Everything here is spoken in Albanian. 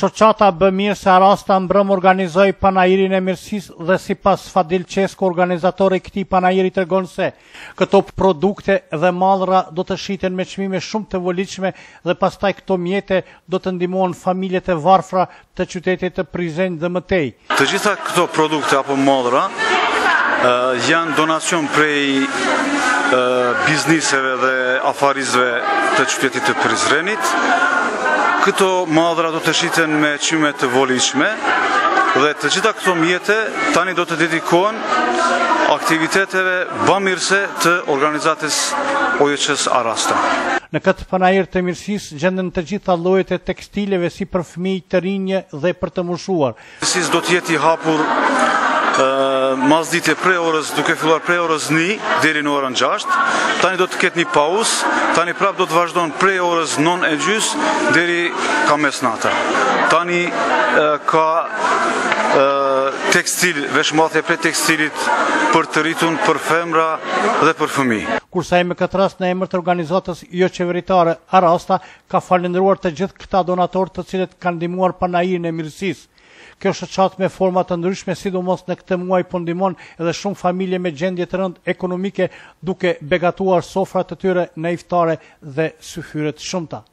Shoqata Bëmirë se Arasta mbrëm organizoi panajirin e mirësisë dhe sipas Fadil Qesku, organizatori i këtij panajiri, tregon se këto produkte dhe mallra do të shiten me çmime shumë të volitshme dhe pastaj këto mjete do të ndihmojnë familjet e varfra të qytetit të Prizren dhe mëtej. Të gjitha këto produkte apo mallra janë donacion prej bizniseve dhe afarizve të qytetit të Prizrenit. Këto mallra do të shiten me çmime të volitshme dhe të gjitha këto mjete tani do të dedikohen aktiviteteve bamirëse të organizatës OJQ-s Arasta. Në këtë panajir të mirësisë gjenden të gjitha llojet e tekstileve si për fëmijë, të rinj dhe për të moshuar. Do të jetë i hapur mazdite prej orës, duke filluar prej orës 1 deri në orën 6, tani do të ketë një pauzë, tani prap do të vazhdon prej orës 9:30 deri ka mesnata. Tani ka tekstil, veshmallje prej tekstilit për të rritun, për femra dhe për fëmijë. Kurse ai me këtë rast në emër të organizatës jo qeveritare Arasta ka falendëruar të gjithë këta donatorë të cilët kanë ndihmuar panajirin e mirësisë. Kjo shoqatë me forma të ndryshme, sidomos në këtë muaj, po ndihmon edhe shumë familje me gjendje të rëndë ekonomike, duke begatuar sofrat e tyre në iftare dhe syfyre të shumta.